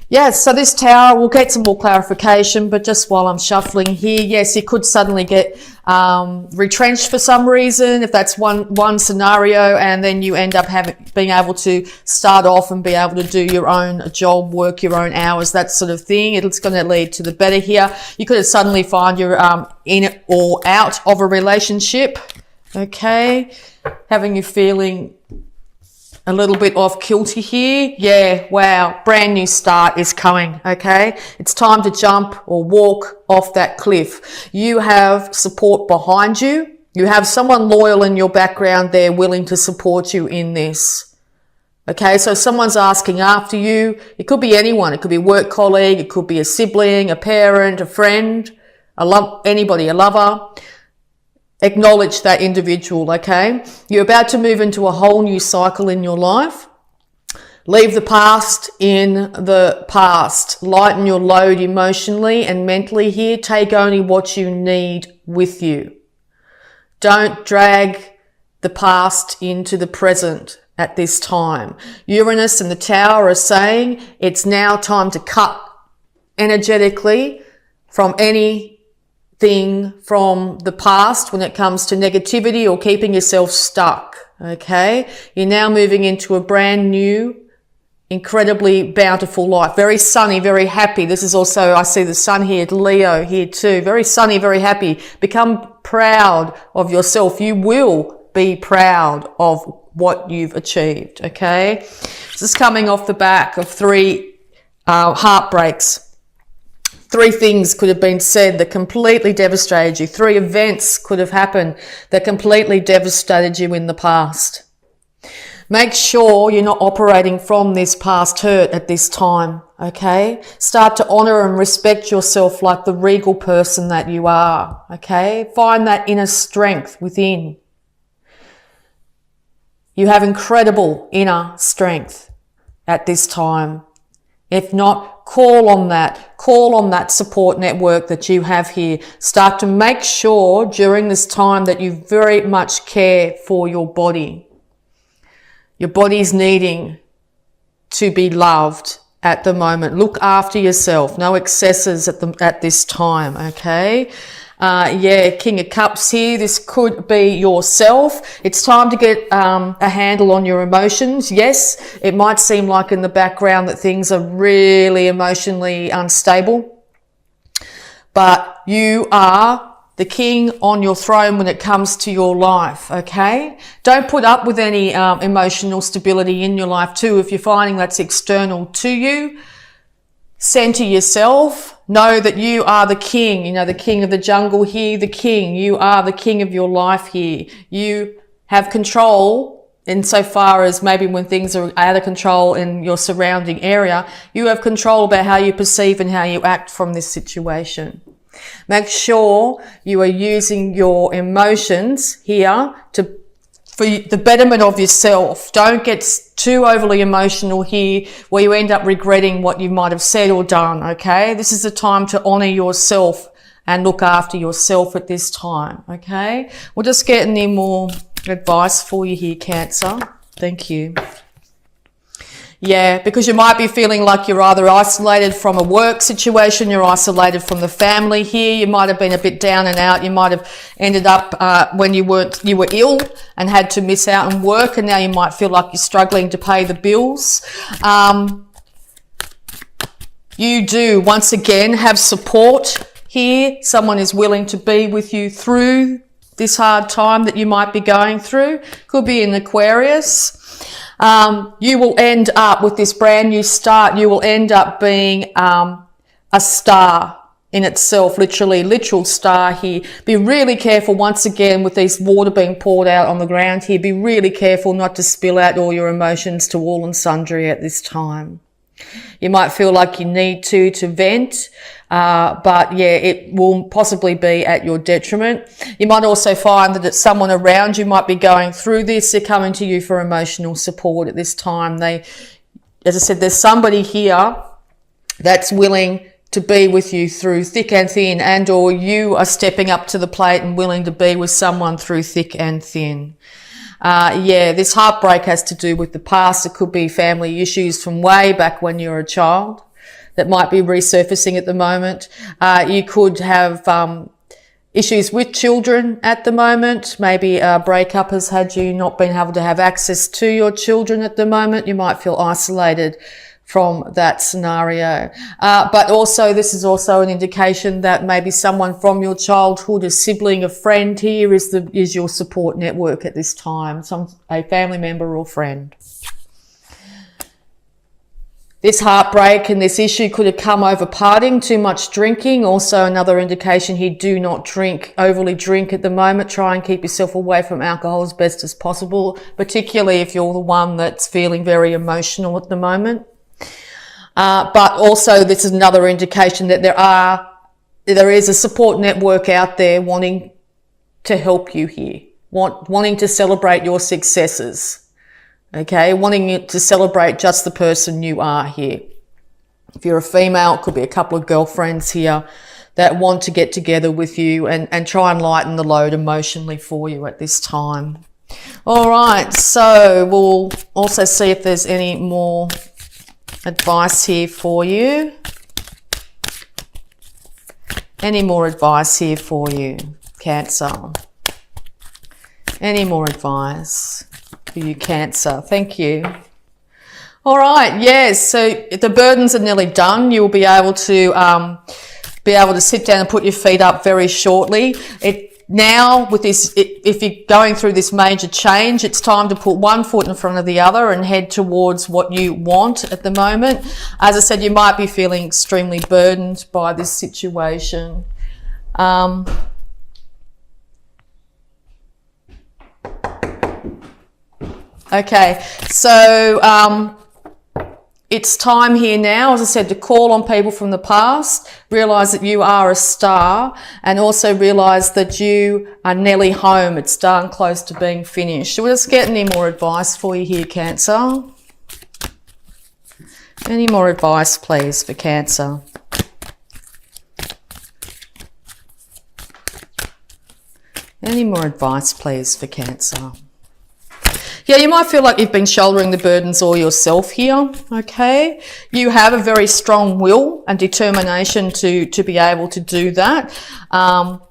Yes, so this tower, we'll get some more clarification, but just while I'm shuffling here, yes, you could suddenly get retrenched for some reason, if that's one scenario, and then you end up being able to start off and be able to do your own job, work your own hours, that sort of thing. It's going to lead to the better here. You could suddenly find you're in or out of a relationship, okay? Having you feeling a little bit off kilter here. Yeah, wow, brand new start is coming, okay? It's time to jump or walk off that cliff. You have support behind you. You have someone loyal in your background there willing to support you in this. Okay, so someone's asking after you. It could be anyone. It could be a work colleague. It could be a sibling, a parent, a friend, anybody, a lover. Acknowledge that individual, okay? You're about to move into a whole new cycle in your life. Leave the past in the past. Lighten your load emotionally and mentally here. Take only what you need with you. Don't drag the past into the present at this time. Uranus and the Tower are saying it's now time to cut energetically from anything from the past when it comes to negativity or keeping yourself stuck, okay? You're now moving into a brand new, incredibly bountiful life. Very sunny, very happy. This is also, I see the sun here, Leo here too. Very sunny, very happy. Become proud of yourself. You will be proud of what you've achieved, okay? This is coming off the back of 3 heartbreaks. 3 things could have been said that completely devastated you. 3 events could have happened that completely devastated you in the past. Make sure you're not operating from this past hurt at this time, okay? Start to honor and respect yourself like the regal person that you are, okay? Find that inner strength within. You have incredible inner strength at this time. If not, call on that support network that you have here. Start to make sure during this time that you very much care for your body. Your body's needing to be loved at the moment. Look after yourself. No excesses at this time, okay? King of Cups here. This could be yourself. It's time to get a handle on your emotions. Yes, it might seem like in the background that things are really emotionally unstable, but you are the king on your throne when it comes to your life, okay? Don't put up with any emotional stability in your life too if you're finding that's external to you. Center yourself. Know that you are the king, the king of the jungle here, the king. You are the king of your life here. You have control insofar as maybe when things are out of control in your surrounding area, you have control about how you perceive and how you act from this situation. Make sure you are using your emotions here for the betterment of yourself. Don't get too overly emotional here where you end up regretting what you might have said or done, okay? This is the time to honor yourself and look after yourself at this time, okay? We'll just get any more advice for you here, Cancer. Thank you. Yeah, because you might be feeling like you're either isolated from a work situation, you're isolated from the family here, you might have been a bit down and out, you might have ended up when you were ill and had to miss out on work, and now you might feel like you're struggling to pay the bills. You do, once again, have support here. Someone is willing to be with you through this hard time that you might be going through. Could be an Aquarius. You will end up with this brand new start. You will end up being a star in itself, literal star here. Be really careful once again with these water being poured out on the ground here. Be really careful not to spill out all your emotions to all and sundry at this time. You might feel like you need to vent, but yeah, it will possibly be at your detriment. You might also find that it's someone around you might be going through this. They're coming to you for emotional support at this time. As I said, there's somebody here that's willing to be with you through thick and thin, and or you are stepping up to the plate and willing to be with someone through thick and thin. This heartbreak has to do with the past. It could be family issues from way back when you were a child. that might be resurfacing at the moment. You could have issues with children at the moment. Maybe a breakup has had you not being able to have access to your children at the moment. You might feel isolated from that scenario. But also, this is also an indication that maybe someone from your childhood, a sibling, a friend here is your support network at this time, a family member or friend. This heartbreak and this issue could have come over partying, too much drinking. Also another indication here, do not drink, overly drink at the moment. Try and keep yourself away from alcohol as best as possible, particularly if you're the one that's feeling very emotional at the moment. But also this is another indication that there is a support network out there wanting to help you here, wanting to celebrate your successes. Okay, wanting you to celebrate just the person you are here. If you're a female, it could be a couple of girlfriends here that want to get together with you and try and lighten the load emotionally for you at this time. All right, so we'll also see if there's any more advice here for you. Any more advice here for you, Cancer? Any more advice for you, Cancer? Thank you. All right, yes, so the burdens are nearly done. You'll be able to sit down and put your feet up very shortly. Now, with this, if you're going through this major change, it's time to put one foot in front of the other and head towards what you want at the moment. As I said, you might be feeling extremely burdened by this situation. Okay, so it's time here now, as I said, to call on people from the past, realise that you are a star, and also realise that you are nearly home. It's darn close to being finished. So we'll just get any more advice for you here, Cancer. Any more advice, please, for Cancer? Any more advice, please, for Cancer? Yeah, you might feel like you've been shouldering the burdens all yourself here, okay? You have a very strong will and determination to be able to do that. And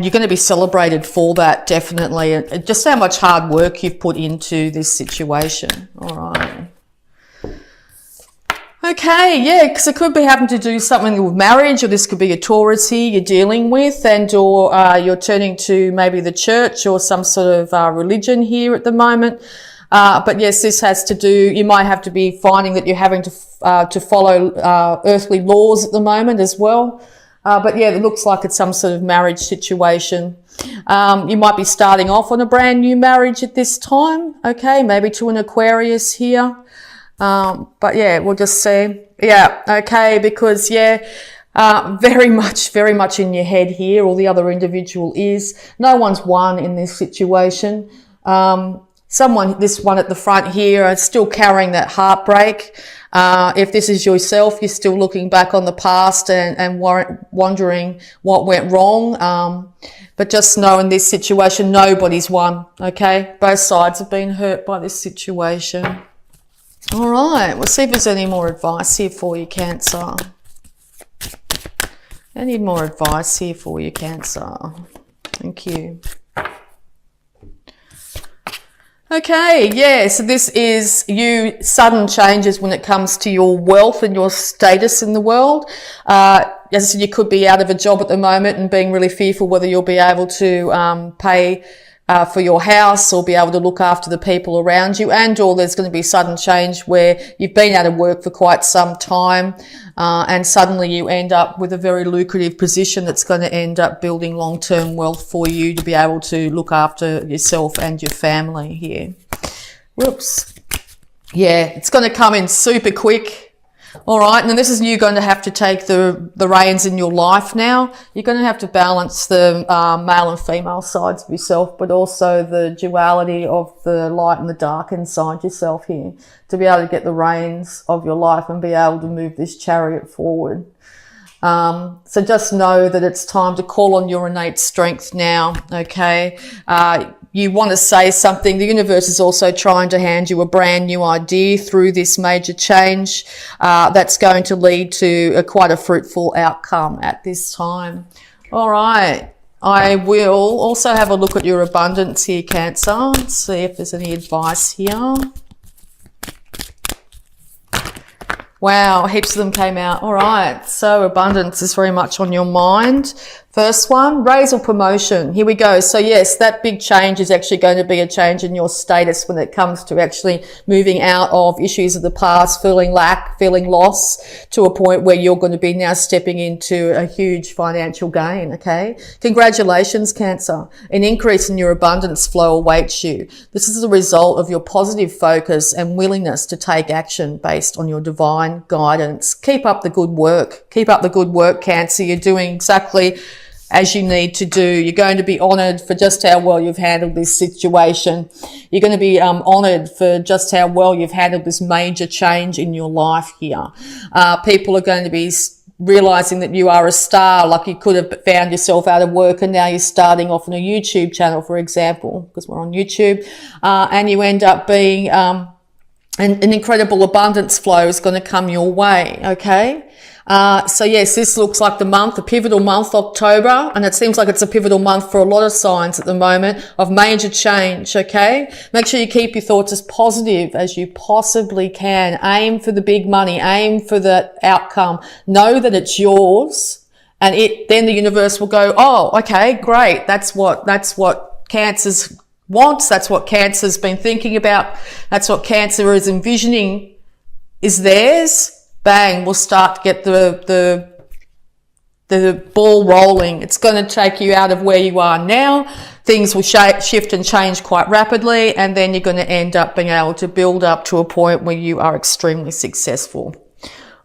you're going to be celebrated for that, definitely. And just how much hard work you've put into this situation. All right. Okay, yeah, because it could be having to do something with marriage, or this could be a Taurus here you're dealing with, and or you're turning to maybe the church or some sort of religion here at the moment. But yes, this has to do, you might have to be finding that you're having to follow earthly laws at the moment as well. But yeah, it looks like it's some sort of marriage situation. You might be starting off on a brand new marriage at this time, okay, maybe to an Aquarius here. But yeah, we'll just say, yeah, okay, because yeah, very much in your head here, or the other individual is. No one's won in this situation. This one at the front here are still carrying that heartbreak. If this is yourself, you're still looking back on the past and wondering what went wrong. But just know in this situation, nobody's won, okay? Both sides have been hurt by this situation. All right, we'll see if there's any more advice here for you, Cancer. Any more advice here for you, Cancer? Thank you. Okay, yeah, so this is you, sudden changes when it comes to your wealth and your status in the world. As I said, you could be out of a job at the moment and being really fearful whether you'll be able to pay for your house or be able to look after the people around you, and or there's going to be sudden change where you've been out of work for quite some time and suddenly you end up with a very lucrative position that's going to end up building long-term wealth for you to be able to look after yourself and your family here. Whoops. Yeah, it's going to come in super quick. All right, and then this is you going to have to take the reins in your life now. You're going to have to balance the male and female sides of yourself, but also the duality of the light and the dark inside yourself here to be able to get the reins of your life and be able to move this chariot forward. So just know that it's time to call on your innate strength now, okay? You want to say something. The universe is also trying to hand you a brand new idea through this major change that's going to lead to quite a fruitful outcome at this time. All right. I will also have a look at your abundance here, Cancer. Let's see if there's any advice here. Wow, heaps of them came out. All right, so abundance is very much on your mind. First one, raise or promotion. Here we go. So yes, that big change is actually going to be a change in your status when it comes to actually moving out of issues of the past, feeling lack, feeling loss, to a point where you're going to be now stepping into a huge financial gain, okay? Congratulations, Cancer. An increase in your abundance flow awaits you. This is the result of your positive focus and willingness to take action based on your divine guidance. Keep up the good work. Keep up the good work, Cancer. You're doing exactly as you need to do. You're going to be honoured for just how well you've handled this situation. You're going to be honoured for just how well you've handled this major change in your life here. People are going to be realising that you are a star, like you could have found yourself out of work and now you're starting off on a YouTube channel, for example, because we're on YouTube, and you end up being an incredible abundance flow is going to come your way, okay? So yes, this looks like the month, a pivotal month, October, and it seems like it's a pivotal month for a lot of signs at the moment of major change, okay? Make sure you keep your thoughts as positive as you possibly can. Aim for the big money, aim for the outcome. Know that it's yours, and then the universe will go, oh, okay, great. That's what Cancer's wants. That's what Cancer's been thinking about. That's what Cancer is envisioning is theirs. Bang, we'll start to get the ball rolling. It's going to take you out of where you are now. Things will shift and change quite rapidly, and then you're going to end up being able to build up to a point where you are extremely successful.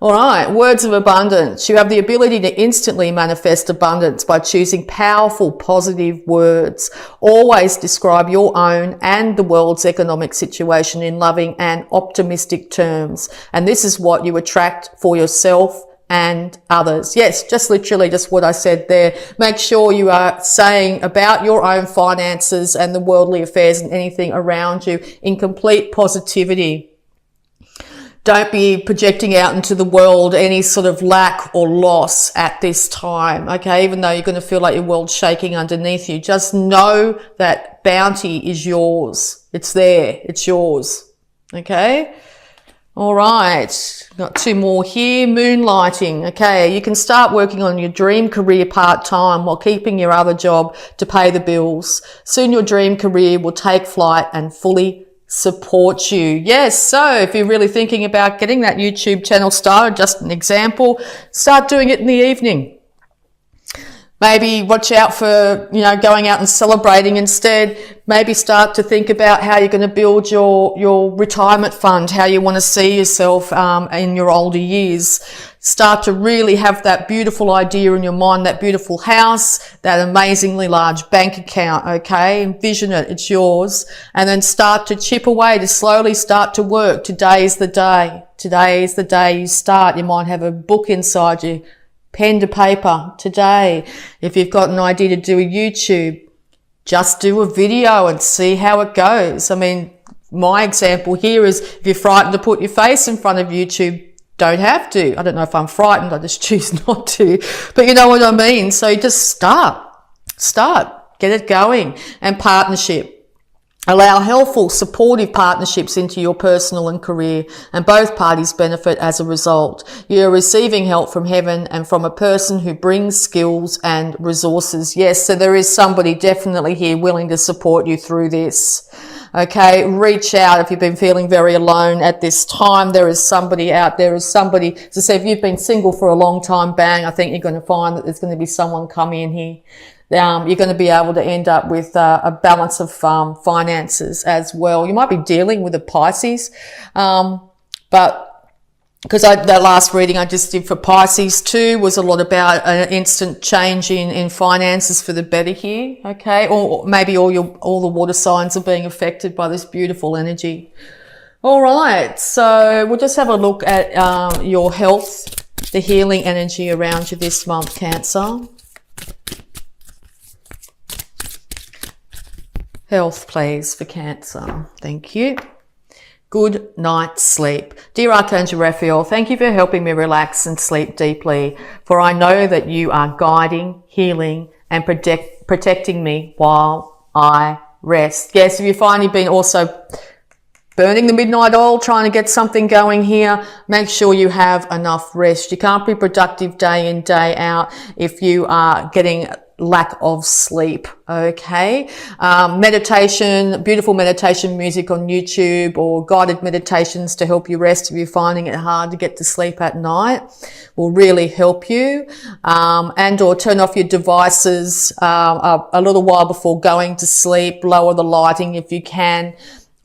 All right, words of abundance. You have the ability to instantly manifest abundance by choosing powerful, positive words. Always describe your own and the world's economic situation in loving and optimistic terms. And this is what you attract for yourself and others. Yes, just literally just what I said there. Make sure you are saying about your own finances and the worldly affairs and anything around you in complete positivity. Don't be projecting out into the world any sort of lack or loss at this time, okay? Even though you're going to feel like your world's shaking underneath you, just know that bounty is yours. It's there. It's yours, okay? All right, got two more here. Moonlighting, okay? You can start working on your dream career part-time while keeping your other job to pay the bills. Soon your dream career will take flight and fully support you. Yes, so if you're really thinking about getting that YouTube channel started, just an example, start doing it in the evening. Maybe watch out for, going out and celebrating instead. Maybe start to think about how you're going to build your retirement fund, how you want to see yourself in your older years. Start to really have that beautiful idea in your mind, that beautiful house, that amazingly large bank account, okay? Envision it, it's yours. And then start to chip away, to slowly start to work. Today is the day. Today is the day you start. You might have a book inside you, pen to paper today. If you've got an idea to do a YouTube, just do a video and see how it goes. I mean, my example here is if you're frightened to put your face in front of YouTube, don't have to. I don't know if I'm frightened, I just choose not to. But you know what I mean? So just start, get it going. And partnership. Allow helpful, supportive partnerships into your personal and career, and both parties benefit as a result. You're receiving help from heaven and from a person who brings skills and resources. Yes, so there is somebody definitely here willing to support you through this. Okay, reach out if you've been feeling very alone at this time. There is somebody out there. Is somebody, as I said, if you've been single for a long time, bang, I think you're going to find that there's going to be someone coming in here. You're going to be able to end up with a balance of finances as well. You might be dealing with a Pisces, but because that last reading I just did for Pisces too was a lot about an instant change in finances for the better here, okay? Or maybe all the water signs are being affected by this beautiful energy. All right, so we'll just have a look at your health the healing energy around you this month, Cancer. Health, please, for Cancer. Thank you. Good night's sleep. Dear Archangel Raphael, thank you for helping me relax and sleep deeply, for I know that you are guiding, healing, and protecting me while I rest. Yes, if you're finding you've been also burning the midnight oil, trying to get something going here, make sure you have enough rest. You can't be productive day in, day out if you are getting lack of sleep. Okay. Meditation, beautiful meditation music on YouTube, or guided meditations to help you rest if you're finding it hard to get to sleep at night, will really help you. And or turn off your devices a little while before going to sleep. Lower the lighting if you can.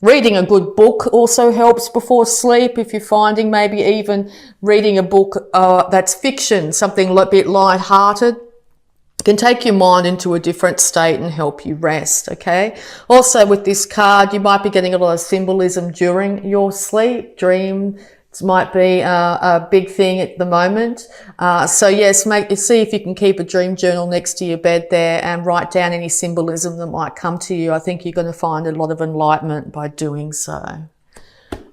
Reading a good book also helps before sleep. If you're finding maybe even reading a book that's fiction, something a bit light-hearted, can take your mind into a different state and help you rest. Okay. Also with this card, you might be getting a lot of symbolism during your sleep. Dreams might be a big thing at the moment. So yes, see if you can keep a dream journal next to your bed there and write down any symbolism that might come to you. I think you're going to find a lot of enlightenment by doing so.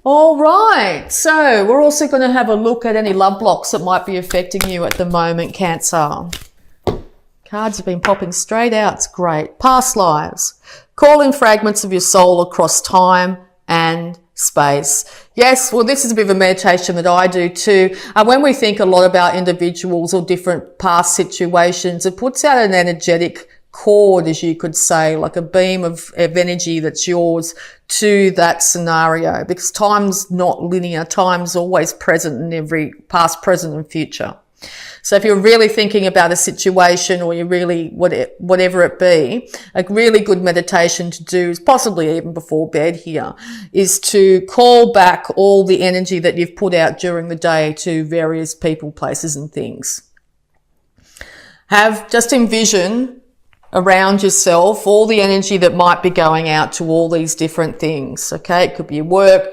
All right. So we're also going to have a look at any love blocks that might be affecting you at the moment, Cancer. Cards have been popping straight out. It's great. Past lives. Call in fragments of your soul across time and space. Yes, well, this is a bit of a meditation that I do too. When we think a lot about individuals or different past situations, it puts out an energetic cord, as you could say, like a beam of energy that's yours to that scenario, because time's not linear. Time's always present in every past, present and future. So if you're really thinking about a situation, or you really, whatever it be, a really good meditation to do, is possibly even before bed here, is to call back all the energy that you've put out during the day to various people, places and things. Just envision around yourself all the energy that might be going out to all these different things. Okay. It could be your work,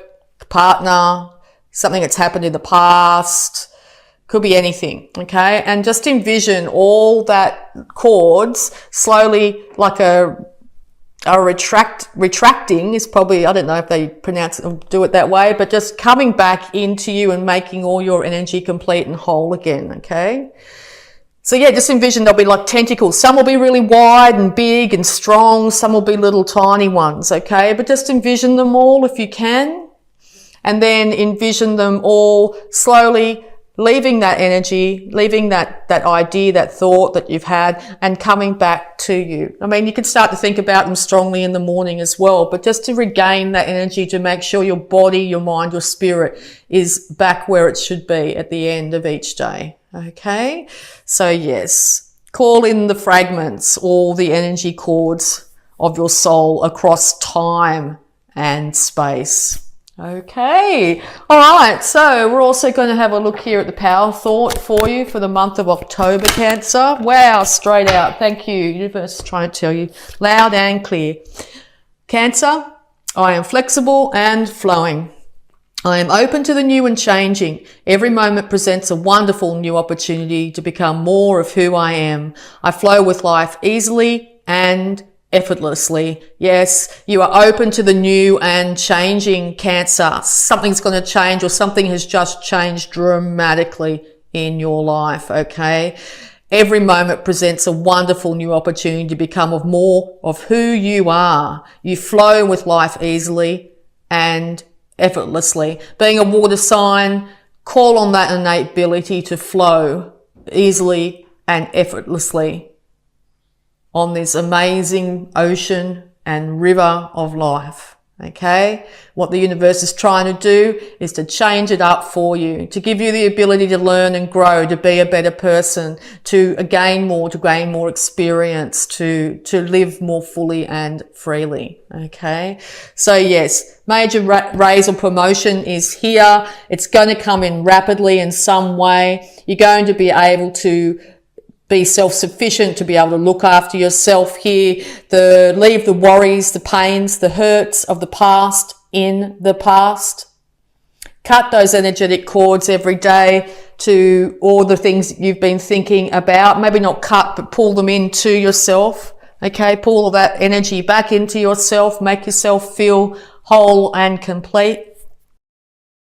partner, something that's happened in the past. Could be anything, okay? And just envision all that cords slowly, like a retracting is probably, I don't know if they pronounce it or do it that way, but just coming back into you and making all your energy complete and whole again, okay? So yeah, just envision there'll be like tentacles. Some will be really wide and big and strong. Some will be little tiny ones, okay? But just envision them all if you can. And then envision them all slowly leaving that energy, leaving that idea, that thought that you've had, and coming back to you. I mean, you can start to think about them strongly in the morning as well, but just to regain that energy, to make sure your body, your mind, your spirit is back where it should be at the end of each day. Okay? So yes, call in the fragments, all the energy cords of your soul across time and space. Okay. All right. So we're also going to have a look here at the power thought for you for the month of October, Cancer. Wow. Straight out. Thank you. Universe is trying to tell you loud and clear. Cancer, I am flexible and flowing. I am open to the new and changing. Every moment presents a wonderful new opportunity to become more of who I am. I flow with life easily and effortlessly. Yes, you are open to the new and changing, Cancer. Something's going to change, or something has just changed dramatically in your life, okay? Every moment presents a wonderful new opportunity to become more of who you are. You flow with life easily and effortlessly. Being a water sign, call on that innate ability to flow easily and effortlessly on this amazing ocean and river of life. Okay? What the universe is trying to do is to change it up for you, to give you the ability to learn and grow, to be a better person, to gain more experience, to live more fully and freely. Okay? So yes, major raise or promotion is here. It's going to come in rapidly in some way. You're going to be able to be self-sufficient, to be able to look after yourself here, leave the worries, the pains, the hurts of the past in the past. Cut those energetic cords every day. to all the things that you've been thinking about. Maybe not cut, but pull them into yourself. Okay, pull all that energy back into yourself, make yourself feel whole and complete.